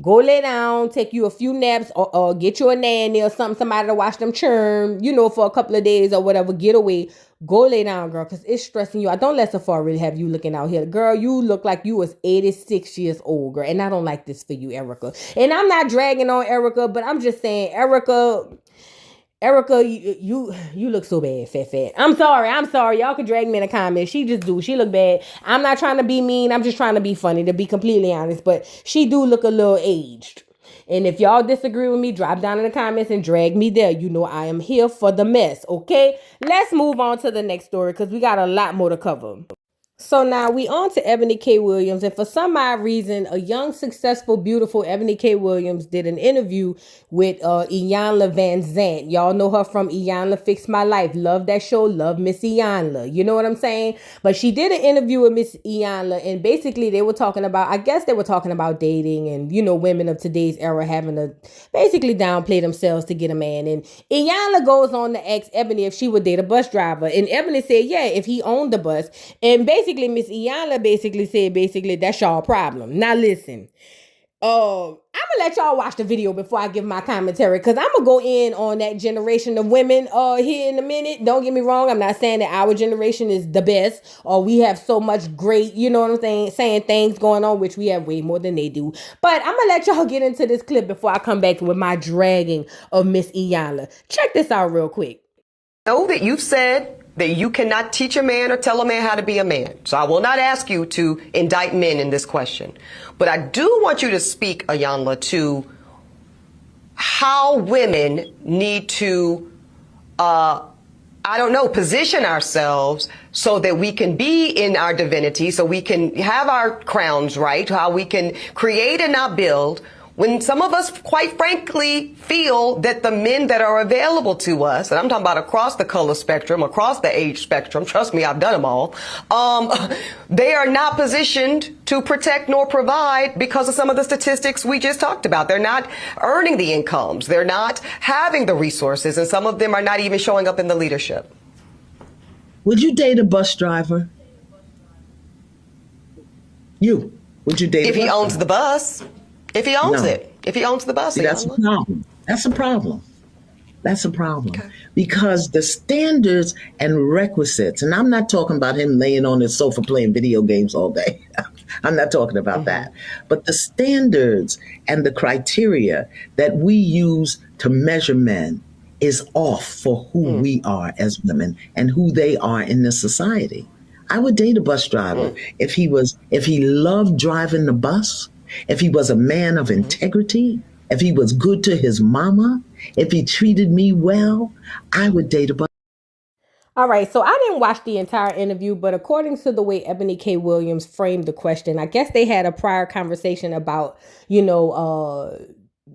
Go lay down, take you a few naps, or get you a nanny or somebody to watch them churn, for a couple of days or whatever. Get away. Go lay down, girl, because it's stressing you out. Don't let Safari have you looking out here. Girl, you look like you was 86 years old, girl. And I don't like this for you, Erica. And I'm not dragging on Erica, but I'm just saying, Erica, you look so bad, fat. I'm sorry. Y'all can drag me in the comments. She just do. She look bad. I'm not trying to be mean. I'm just trying to be funny, to be completely honest. But she do look a little aged. And if y'all disagree with me, drop down in the comments and drag me there. I am here for the mess, okay? Let's move on to the next story because we got a lot more to cover. So now we on to Eboni K. Williams, and for some odd reason, a young, successful, beautiful Eboni K. Williams did an interview with Iyanla Van Zant. Y'all know her from Iyanla Fix My Life. Love that show. Love Miss Iyanla. You know what I'm saying? But she did an interview with Miss Iyanla, and basically they were talking about, dating and, women of today's era having to basically downplay themselves to get a man. And Iyanla goes on to ask Eboni if she would date a bus driver. And Eboni said, yeah, if he owned the bus. And basically, Miss Iyanla said, that's y'all problem. Now listen, I'm gonna let y'all watch the video before I give my commentary, because I'm gonna go in on that generation of women here in a minute. Don't get me wrong, I'm not saying that our generation is the best or we have so much great, you know what I'm saying things going on, which we have way more than they do. But I'm gonna let y'all get into this clip before I come back with my dragging of Miss Iyanla. Check this out real quick. Know that you've said that you cannot teach a man or tell a man how to be a man. So I will not ask you to indict men in this question. But I do want you to speak, Iyanla, to how women need to, position ourselves so that we can be in our divinity, so we can have our crowns right, how we can create and not build, when some of us, quite frankly, feel that the men that are available to us, and I'm talking about across the color spectrum, across the age spectrum, trust me, I've done them all, they are not positioned to protect nor provide because of some of the statistics we just talked about. They're not earning the incomes. They're not having the resources, and some of them are not even showing up in the leadership. Would you date a bus driver? Would you date if he owns the bus? If he owns it. If he owns the bus. See, that's a problem. That's a problem. Okay. Because the standards and requisites, and I'm not talking about him laying on his sofa playing video games all day. I'm not talking about that. But the standards and the criteria that we use to measure men is off for who we are as women and who they are in this society. I would date a bus driver if he loved driving the bus, if he was a man of integrity, if he was good to his mama, if he treated me well, I would date a bus. All right, so I didn't watch the entire interview, but according to the way Eboni K. Williams framed the question, I guess they had a prior conversation about,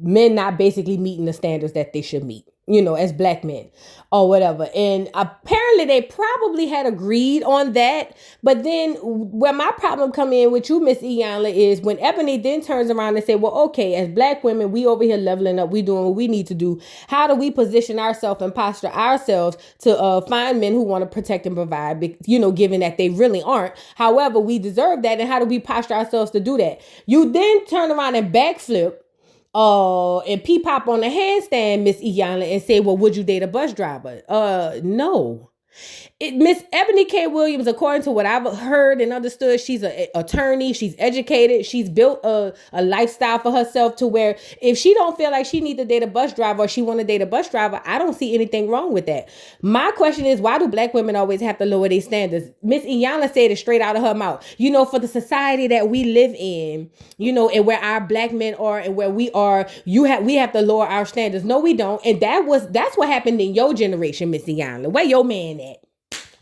men not basically meeting the standards that they should meet, as black men or whatever. And apparently they probably had agreed on that. But then where my problem come in with you, Miss Iyanla, is when Eboni then turns around and say, well, okay, as black women, we over here leveling up, we doing what we need to do. How do we position ourselves and posture ourselves to find men who want to protect and provide, given that they really aren't. However, we deserve that. And how do we posture ourselves to do that? You then turn around and backflip and pop on the handstand, Miss Iyanla, and say, well, would you date a bus driver? No. Miss Eboni K. Williams, according to what I've heard and understood, she's an attorney, she's educated, she's built a lifestyle for herself to where if she don't feel like she need to date a bus driver or she want to date a bus driver, I don't see anything wrong with that. My question is, why do black women always have to lower their standards? Miss Iyanla said it straight out of her mouth. For the society that we live in, and where our black men are and where we are, we have to lower our standards. No, we don't. And that's what happened in your generation, Miss Iyanla. Where your man at?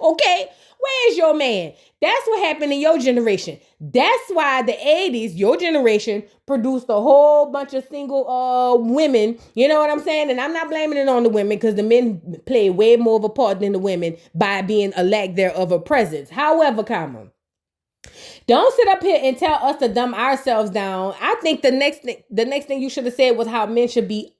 Okay, where's your man? That's what happened in your generation. That's why the 80s, your generation, produced a whole bunch of single women. You know what I'm saying? And I'm not blaming it on the women because the men play way more of a part than the women by being a lack there of a presence. However, don't sit up here and tell us to dumb ourselves down. I think the next thing you should have said was how men should be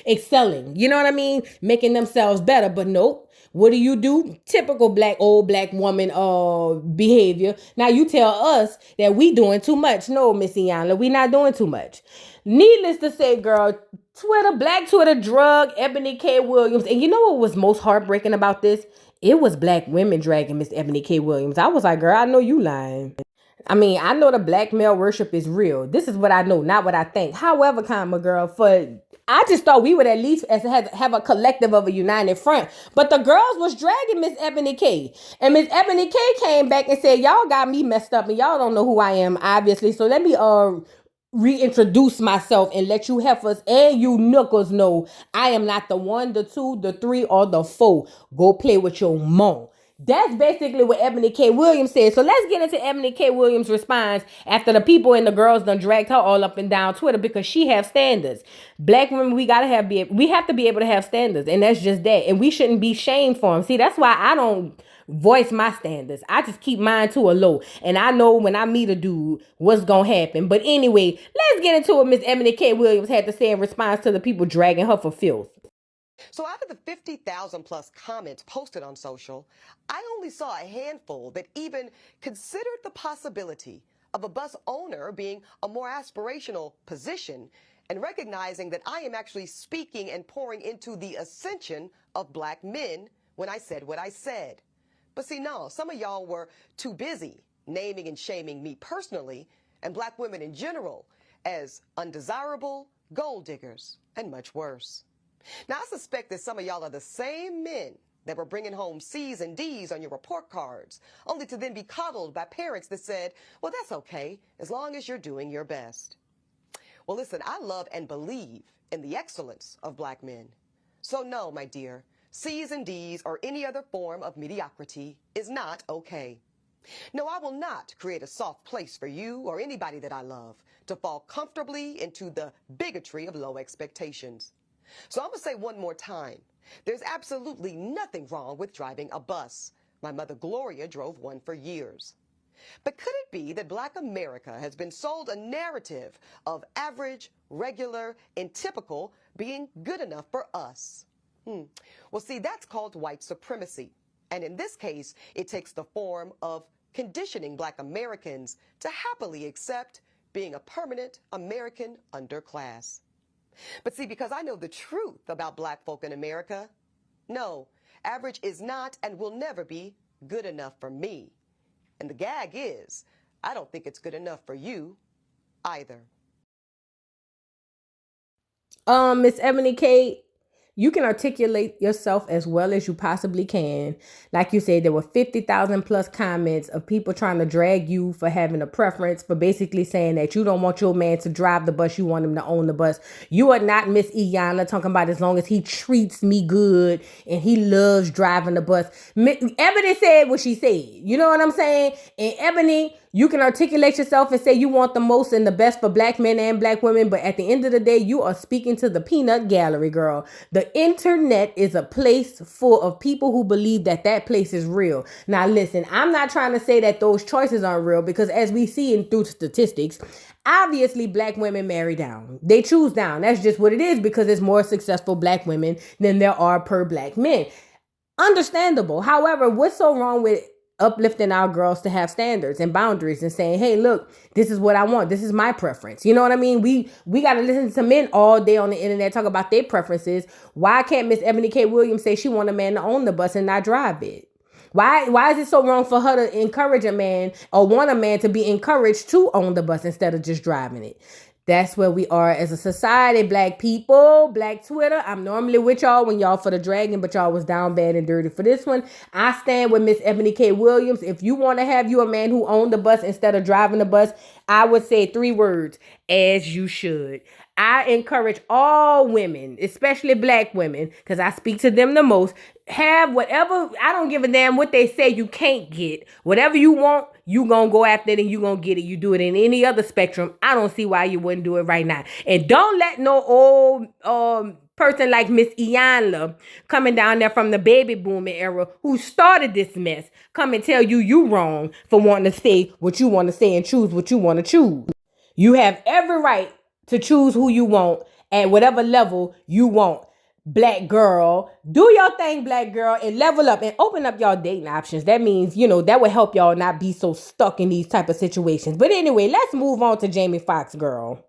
excelling. You know what I mean? Making themselves better. But nope. What do? Typical old black woman behavior. Now you tell us that we doing too much. No, Miss Iyanla, we not doing too much. Needless to say, girl, Black Twitter drug Eboni K. Williams. And you know what was most heartbreaking about this? It was black women dragging Miss Eboni K. Williams. I was like, girl, I know you lying. I mean, I know the black male worship is real. This is what I know, not what I think. However, my girl, I just thought we would at least have a collective of a united front. But the girls was dragging Miss Eboni K. And Miss Eboni K came back and said, y'all got me messed up and y'all don't know who I am, obviously. So let me reintroduce myself and let you heifers and you nookers know I am not the 1, the 2, the 3, or the 4. Go play with your mom. That's basically what Eboni K. Williams said. So let's get into Eboni K. Williams' response after the people and the girls done dragged her all up and down Twitter because she have standards. Black women, we have to be able to have standards, and that's just that. And we shouldn't be shamed for them. See, that's why I don't voice my standards. I just keep mine to a low. And I know when I meet a dude, what's gonna happen. But anyway, let's get into what Miss Eboni K. Williams had to say in response to the people dragging her for filth. So out of the 50,000 plus comments posted on social, I only saw a handful that even considered the possibility of a bus owner being a more aspirational position and recognizing that I am actually speaking and pouring into the ascension of black men when I said what I said. But see, no, some of y'all were too busy naming and shaming me personally and black women in general as undesirable, gold diggers, and much worse. Now, I suspect that some of y'all are the same men that were bringing home C's and D's on your report cards, only to then be coddled by parents that said, well, that's okay, as long as you're doing your best. Well, listen, I love and believe in the excellence of black men. So no, my dear, C's and D's or any other form of mediocrity is not okay. No, I will not create a soft place for you or anybody that I love to fall comfortably into the bigotry of low expectations. So I'm going to say one more time, there's absolutely nothing wrong with driving a bus. My mother Gloria drove one for years. But could it be that black America has been sold a narrative of average, regular, and typical being good enough for us? Well, see, that's called white supremacy. And in this case, it takes the form of conditioning black Americans to happily accept being a permanent American underclass. But see, because I know the truth about black folk in America, no, average is not and will never be good enough for me. And the gag is, I don't think it's good enough for you either. Miss Eboni K., you can articulate yourself as well as you possibly can. Like you said, there were 50,000 plus comments of people trying to drag you for having a preference, for basically saying that you don't want your man to drive the bus, you want him to own the bus. You are not Miss Iyanla talking about as long as he treats me good and he loves driving the bus. Eboni said what she said. You know what I'm saying? And Eboni, you can articulate yourself and say you want the most and the best for black men and black women, but at the end of the day, you are speaking to the peanut gallery, girl. The internet is a place full of people who believe that that place is real. Now, listen, I'm not trying to say that those choices aren't real, because as we see in through statistics, obviously black women marry down. They choose down. That's just what it is, because there's more successful black women than there are per black men. Understandable. However, what's so wrong with uplifting our girls to have standards and boundaries and saying, hey, look, this is what I want. This is my preference. You know what I mean? We got to listen to men all day on the internet talk about their preferences. Why can't Miss Eboni K. Williams say she want a man to own the bus and not drive it? Why is it so wrong for her to encourage a man or want a man to be encouraged to own the bus instead of just driving it? That's where we are as a society, black people, black Twitter. I'm normally with y'all when y'all for the dragon, but y'all was down bad and dirty for this one. I stand with Miss Eboni K. Williams. If you want to have you a man who owned the bus instead of driving the bus, I would say 3 words: as you should. I encourage all women, especially black women, because I speak to them the most, have whatever, I don't give a damn what they say you can't get. Whatever you want, you gonna go after it and you gonna get it. You do it in any other spectrum. I don't see why you wouldn't do it right now. And don't let no old person like Miss Iyanla coming down there from the baby booming era who started this mess come and tell you wrong for wanting to say what you want to say and choose what you want to choose. You have every right to choose who you want at whatever level you want. Black girl, do your thing, black girl, and level up and open up y'all dating options. That means, that would help y'all not be so stuck in these type of situations. But anyway, let's move on to Jamie Foxx, girl.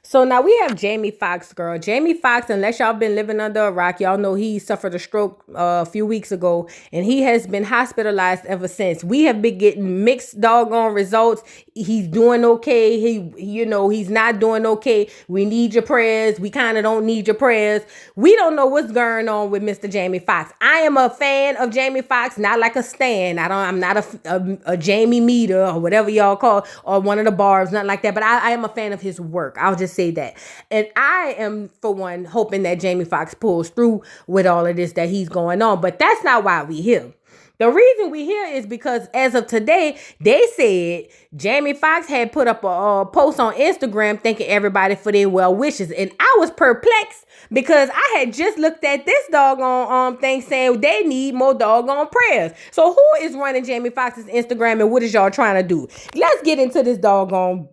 So now we have Jamie Foxx, girl. Jamie Foxx, unless y'all been living under a rock, y'all know he suffered a stroke a few weeks ago, and he has been hospitalized ever since. We have been getting mixed doggone results. He's doing okay. He's not doing okay. We need your prayers. We kind of don't need your prayers. We don't know what's going on with Mr. Jamie Foxx. I am a fan of Jamie Foxx, not like a stan. I'm not a Jamie meter or whatever y'all call, or one of the barbs, nothing like that. But I am a fan of his work. I'll just say that. And I am, for one, hoping that Jamie Foxx pulls through with all of this that he's going on. But that's not why we here. The reason we here is because as of today, they said Jamie Foxx had put up a post on Instagram thanking everybody for their well wishes. And I was perplexed because I had just looked at this doggone thing saying they need more doggone prayers. So who is running Jamie Foxx's Instagram and what is y'all trying to do? Let's get into this doggone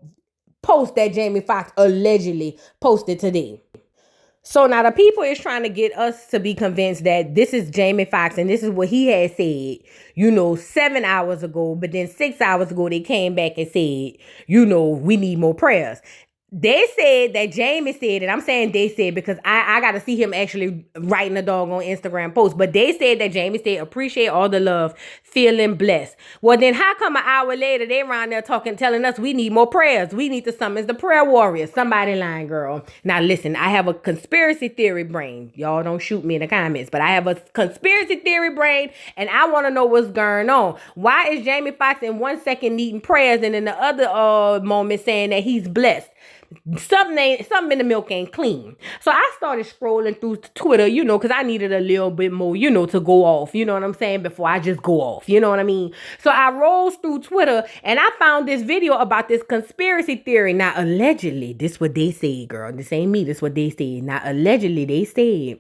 post that Jamie Foxx allegedly posted today. So now the people is trying to get us to be convinced that this is Jamie Foxx and this is what he had said, 7 hours ago. But then 6 hours ago, they came back and said, we need more prayers. They said that Jamie said, and I'm saying they said because I got to see him actually writing a dog on Instagram post. But they said that Jamie said, appreciate all the love, feeling blessed. Well, then how come an hour later they around there telling us we need more prayers? We need to summon the prayer warriors. Somebody lying, girl. Now listen, I have a conspiracy theory brain. Y'all don't shoot me in the comments, but I have a conspiracy theory brain and I want to know what's going on. Why is Jamie Foxx in 1 second needing prayers and in the other moment saying that he's blessed? Something in the milk ain't clean. So I started scrolling through Twitter, because I needed a little bit more, to go off, you know what I'm saying, before I just go off, you know what I mean? So I rolled through Twitter and I found this video about this conspiracy theory. Now, allegedly, this what they say, girl. This ain't me. This what they say. Now, allegedly, they said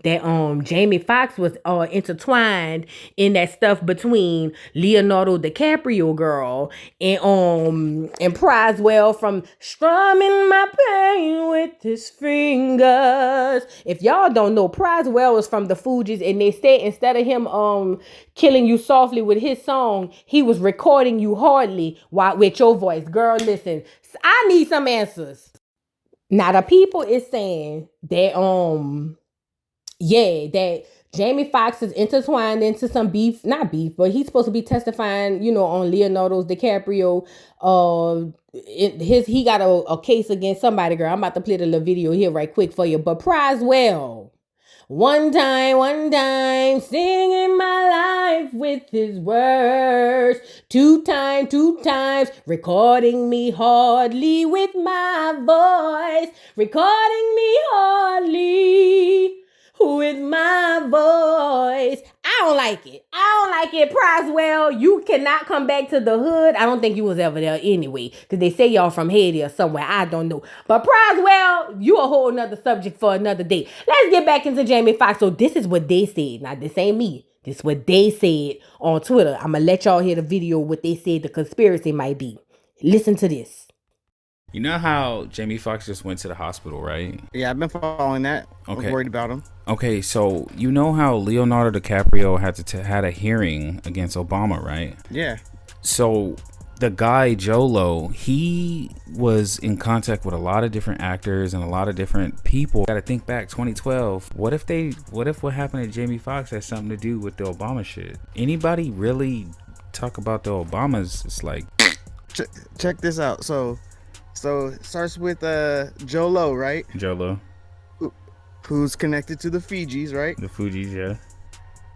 that Jamie Foxx was intertwined in that stuff between Leonardo DiCaprio, girl, and Prizewell from strumming my pain with his fingers. If y'all don't know, Prizewell was from the Fugees, and they said instead of him killing you softly with his song, he was recording you hardly with your voice. Girl, listen, I need some answers. Now the people is saying that that Jamie Foxx is intertwined into some beef, not beef, but he's supposed to be testifying, on Leonardo DiCaprio. He got a case against somebody, girl. I'm about to play the little video here right quick for you. But Prizewell, one time, singing my life with his words. Two times, recording me hardly with my voice. Recording me hardly with my voice. I don't like it. Prizewell, you cannot come back to the hood. I don't think you was ever there anyway, because they say y'all from Haiti or somewhere. I don't know. But Prizewell, you a whole nother subject for another day. Let's get back into Jamie Foxx. So this is what they said. Now, this ain't me. This is what they said on Twitter. I'm going to let y'all hear the video, what they said the conspiracy might be. Listen to this. You know how Jamie Foxx just went to the hospital, right? Yeah, I've been following that. Okay. I was worried about him. Okay, so you know how Leonardo DiCaprio had a hearing against Obama, right? Yeah. So the guy Jolo, he was in contact with a lot of different actors and a lot of different people. Got to think back 2012. What if what happened to Jamie Foxx has something to do with the Obama shit? Anybody really talk about the Obamas? It's like, check this out. So it starts with Jolo, right? Jolo, who's connected to the Fijis, right? the Fugees, yeah.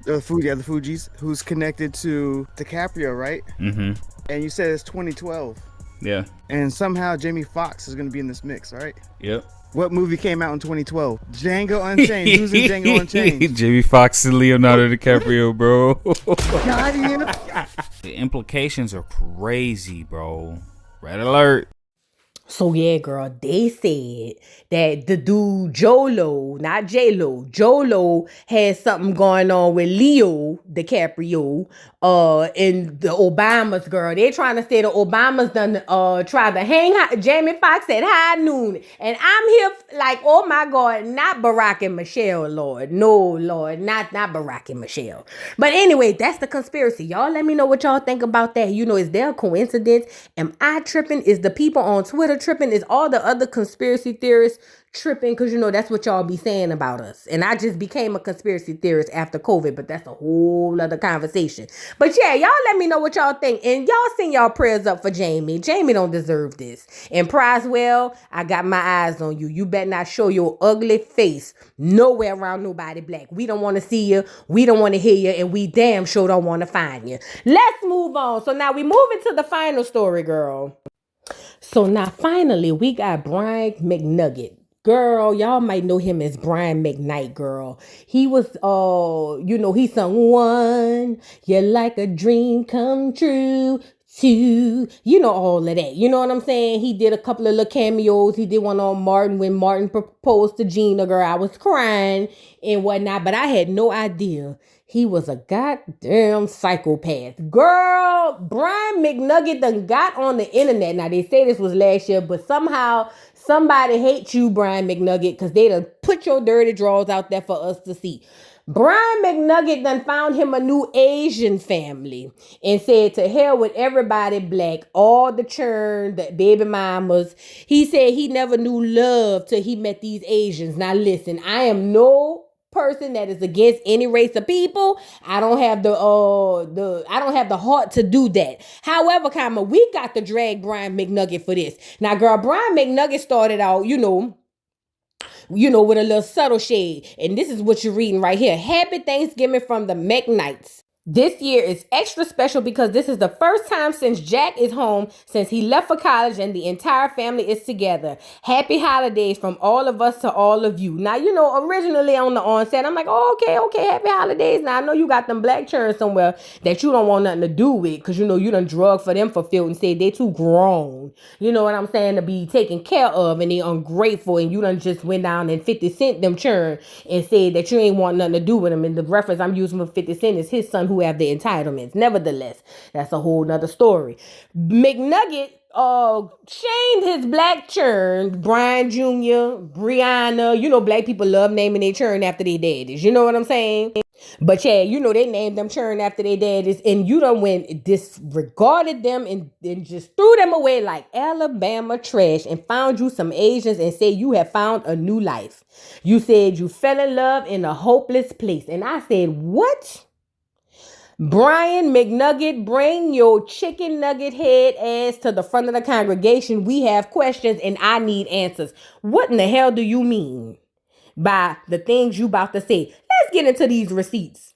The Fugees, who's connected to DiCaprio, right? Mm-hmm. And you said it's 2012. Yeah. And somehow Jamie Foxx is going to be in this mix, right? Yep. What movie came out in 2012? Django Unchained. Who's in Django Unchained? Jamie Foxx and Leonardo DiCaprio, bro. Got him. The implications are crazy, bro. Red alert. So yeah, girl, they said that the dude Jolo, not J-Lo, Jolo has something going on with Leo DiCaprio, and the Obamas, girl. They trying to say the Obamas done tried to hang Jamie Foxx at high noon. And I'm here like, oh my God, not Barack and Michelle, Lord. No, Lord, not Barack and Michelle. But anyway, that's the conspiracy. Y'all let me know what y'all think about that. You know, is there a coincidence? Am I tripping? Is the people on Twitter tripping? Is all the other conspiracy theorists tripping? Because, you know, that's what y'all be saying about us. And I just became a conspiracy theorist after COVID, but that's a whole other conversation. But yeah, y'all let me know what y'all think. And y'all send y'all prayers up for Jamie. Jamie don't deserve this. And Priswell, I got my eyes on you. You better not show your ugly face nowhere around nobody black. We don't want to see you. We don't want to hear you. And we damn sure don't want to find you. Let's move on. So now we move into the final story, girl. So now finally we got Brian McNugget. Girl, y'all might know him as Brian McKnight, girl. He was, you know, he sung One, You're Like a Dream Come True, Two, you know, all of that. You know what I'm saying? He did a couple of little cameos. He did one on Martin when Martin proposed to Gina, girl. I was crying and whatnot, but I had no idea he was a goddamn psychopath. Girl, Brian McNugget done got on the internet. Now, they say this was last year, but somehow somebody hates you, Brian McNugget, because they done put your dirty drawers out there for us to see. Brian McNugget done found him a new Asian family and said to hell with everybody black, all the churn, the baby mamas. He said he never knew love till he met these Asians. Now listen, I am no person that is against any race of people. I don't have the heart to do that. However, we got to drag Brian McNugget for this. Now, girl, Brian McNugget started out, you know, with a little subtle shade. And this is what you're reading right here. Happy Thanksgiving from the McKnights. This year is extra special because this is the first time since Jack is home since he left for college and the entire family is together. Happy holidays from all of us to all of you. Now, you know, originally on the onset, I'm like, oh, okay, happy holidays. Now, I know you got them black churns somewhere that you don't want nothing to do with because, you know, you done drug for them for filth and said they too grown. You know what I'm saying? To be taken care of and they ungrateful and you done just went down and 50 Cent them churn and said that you ain't want nothing to do with them. And the reference I'm using for 50 Cent is his son who have the entitlements. Nevertheless, that's a whole nother story. McNugget shamed his black churn, Brian Jr., Brianna. You know, black people love naming their churn after their daddies. You know what I'm saying? But yeah, you know, they named them churn after their daddies, and you done went disregarded them and just threw them away like Alabama trash and found you some Asians and say you have found a new life. You said you fell in love in a hopeless place. And I said, what? Brian McNugget, bring your chicken nugget head ass to the front of the congregation. We have questions and I need answers. What in the hell do you mean by the things you about to say? Let's get into these receipts.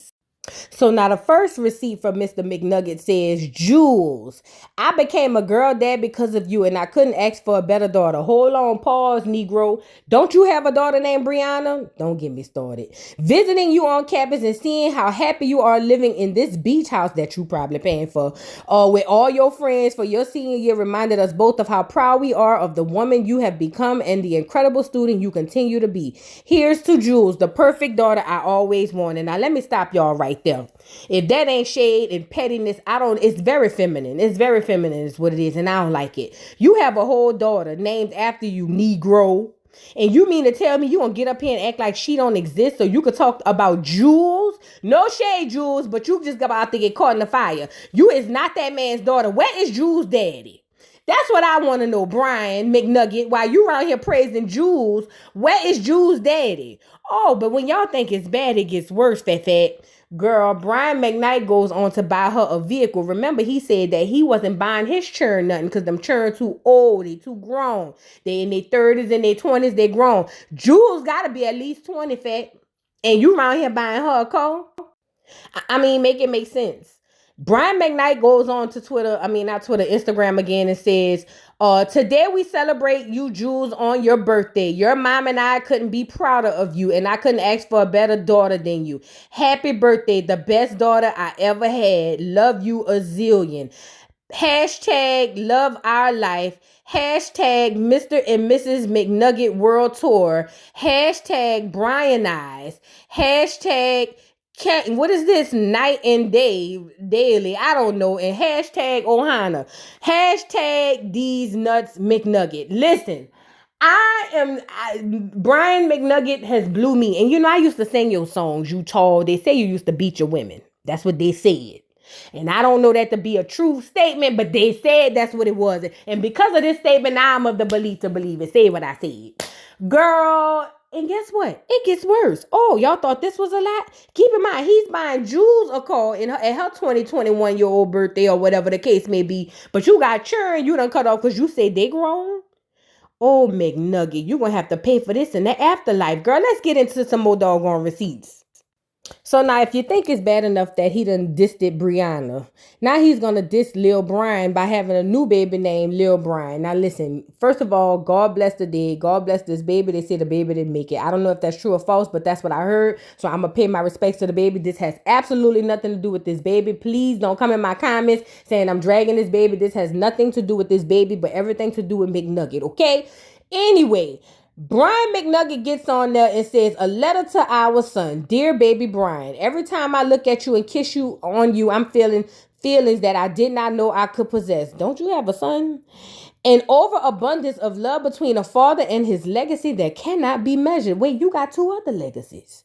So now the first receipt from Mr. McNugget says, Jules, I became a girl dad because of you and I couldn't ask for a better daughter. Hold on, pause, Negro. Don't you have a daughter named Brianna? Don't get me started. Visiting you on campus and seeing how happy you are living in this beach house that you probably paying for with all your friends for your senior year reminded us both of how proud we are of the woman you have become and the incredible student you continue to be. Here's to Jules, the perfect daughter I always wanted. Now let me stop y'all right there. If that ain't shade and pettiness, it's very feminine. It's very feminine is what it is, and I don't like it. You have a whole daughter named after you, Negro. And you mean to tell me you gonna get up here and act like she don't exist so you could talk about Jules? No shade, Jules, but you just about to get caught in the fire. You is not that man's daughter. Where is Jules' daddy? That's what I want to know, Brian McNugget. While you around here praising Jules, where is Jules' daddy? Oh, but when y'all think it's bad, it gets worse, fat. Girl, Brian McKnight goes on to buy her a vehicle. Remember, he said that he wasn't buying his churn nothing because them churn too old. They too grown. They in their 30s and their 20s. They grown. Jules got to be at least 20, fat. And you around here buying her a car? I mean, make it make sense. Brian McKnight goes on to Instagram again and says, today we celebrate you, Jules, on your birthday. Your mom and I couldn't be prouder of you, and I couldn't ask for a better daughter than you. Happy birthday, the best daughter I ever had. Love you a zillion. Hashtag love our life. Hashtag Mr. and Mrs. McNugget World Tour. Hashtag Brian Eyes. Hashtag what is this? Night and day daily. I don't know. And hashtag Ohana. Hashtag these nuts McNugget. Listen. Brian McNugget has blew me. And you know, I used to sing your songs, you tall. They say you used to beat your women. That's what they said. And I don't know that to be a true statement, but they said that's what it was. And because of this statement, now I'm of the belief to believe it. Say what I said. Girl, and guess what? It gets worse. Oh, y'all thought this was a lot? Keep in mind, he's buying Jules a car at her 21-year-old birthday or whatever the case may be. But you got churn, you done cut off because you say they grown. Oh, McNugget, you're going to have to pay for this in the afterlife. Girl, let's get into some more doggone receipts. So now if you think it's bad enough that he done dissed it Brianna, now he's going to diss Lil Brian by having a new baby named Lil Brian. Now listen, first of all, God bless the dead. God bless this baby. They say the baby didn't make it. I don't know if that's true or false, but that's what I heard. So I'm going to pay my respects to the baby. This has absolutely nothing to do with this baby. Please don't come in my comments saying I'm dragging this baby. This has nothing to do with this baby, but everything to do with McNugget, okay? Anyway, Brian McNugget gets on there and says, a letter to our son. Dear baby Brian, every time I look at you and kiss you on you, I'm feeling feelings that I did not know I could possess. Don't you have a son? An overabundance of love between a father and his legacy that cannot be measured. Wait, you got two other legacies.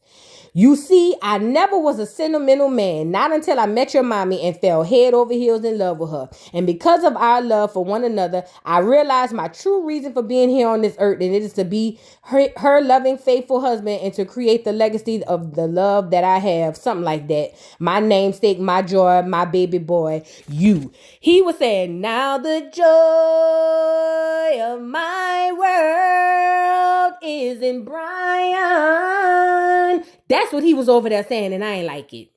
You see, I never was a sentimental man, not until I met your mommy and fell head over heels in love with her. And because of our love for one another, I realized my true reason for being here on this earth, and it is to be her loving, faithful husband and to create the legacy of the love that I have, something like that. My namesake, my joy, my baby boy, you. He was saying, now the joy of my world is in Brian. That's what he was over there saying, and I ain't like it.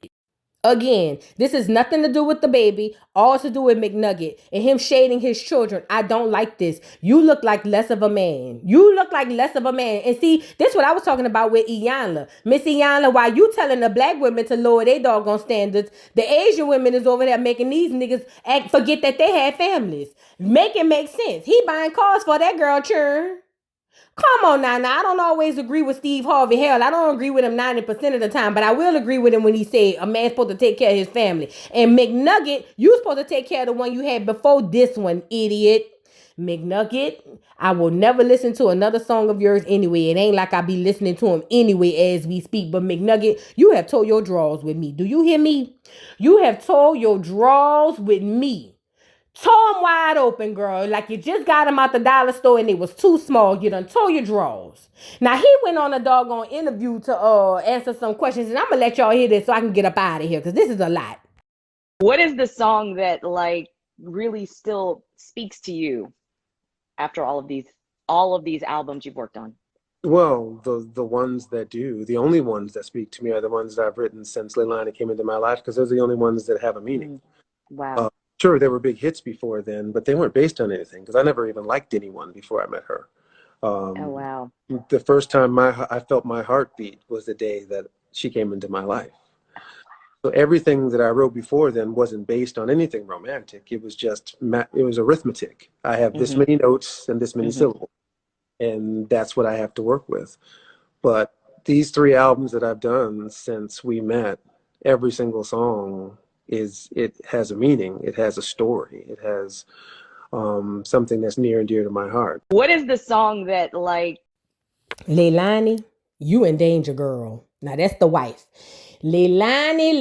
Again, this is nothing to do with the baby, all to do with McNugget and him shading his children. I don't like this. You look like less of a man. You look like less of a man. And see, this is what I was talking about with Iyanla. Miss Iyanla, while you telling the black women to lower their doggone standards, the Asian women is over there making these niggas forget that they had families. Make it make sense. He buying cars for that girl churn. Come on now. I don't always agree with Steve Harvey. Hell, I don't agree with him 90% of the time, but I will agree with him when he said a man's supposed to take care of his family. And McNugget, you supposed to take care of the one you had before this one, idiot. McNugget, I will never listen to another song of yours anyway. It ain't like I be listening to him anyway as we speak. But McNugget, you have told your draws with me. Do you hear me? You have told your draws with me. Tore them wide open, girl. Like you just got them out the dollar store and they was too small. You done tore your drawers. Now, he went on a doggone interview to answer some questions. And I'm going to let y'all hear this so I can get up out of here because this is a lot. What is the song that, like, really still speaks to you after all of these albums you've worked on? Well, the ones that do, the only ones that speak to me are the ones that I've written since Leilani came into my life because those are the only ones that have a meaning. Wow. Sure, there were big hits before then, but they weren't based on anything because I never even liked anyone before I met her. Oh, wow. The first time I felt my heartbeat was the day that she came into my life. So everything that I wrote before then wasn't based on anything romantic. It was just, it was arithmetic. I have this many notes and this many syllables, and that's what I have to work with. But these 3 albums that I've done since we met, every single song it has a meaning, it has a story, it has something that's near and dear to my heart. What is the song that, like, Leilani, you in danger, girl. Now that's the wife. Leilani,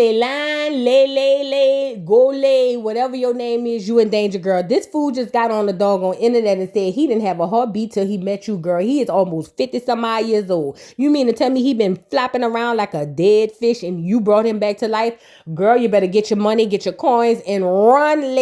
go lay, whatever your name is, you in danger, girl. This fool just got on the doggone internet and said he didn't have a heartbeat till he met you, girl. He is almost 50-some-odd years old. You mean to tell me he been flopping around like a dead fish and you brought him back to life? Girl, you better get your money, get your coins, and run,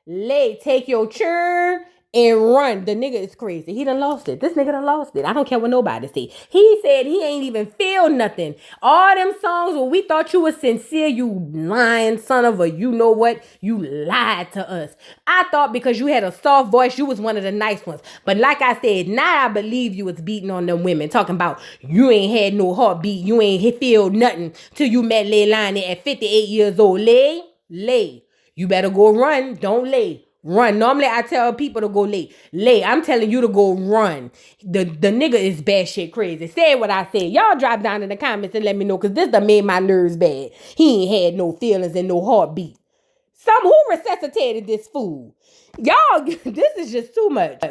Lay, take your churn and run. The nigga is crazy. He done lost it. This nigga done lost it. I don't care what nobody say. He said he ain't even feel nothing. All them songs where we thought you was sincere, you lying son of a you know what? You lied to us. I thought because you had a soft voice, you was one of the nice ones. But like I said, now I believe you was beating on them women. Talking about you ain't had no heartbeat. You ain't feel nothing till you met Leilani at 58 years old. Lay. You better go run. Don't lay. Run. Normally I tell people to go lay. Lay. I'm telling you to go run. The nigga is bad shit crazy. Say what I said. Y'all drop down in the comments and let me know, because this done made my nerves bad. He ain't had no feelings and no heartbeat. Who resuscitated this fool? Y'all, this is just too much.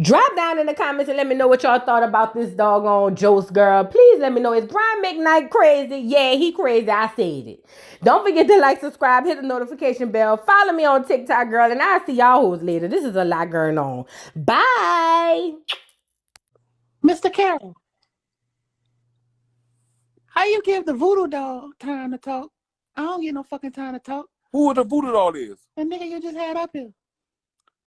Drop down in the comments and let me know what y'all thought about this doggone Joce girl. Please let me know. Is Brian McKnight crazy? Yeah, he crazy. I said it. Don't forget to like, subscribe, hit the notification bell. Follow me on TikTok, girl, and I'll see y'all hoes later. This is a lot going on. Bye. Mr. Carroll, how you give the voodoo dog time to talk? I don't get no fucking time to talk. Who the voodoo doll is? The nigga you just had up here.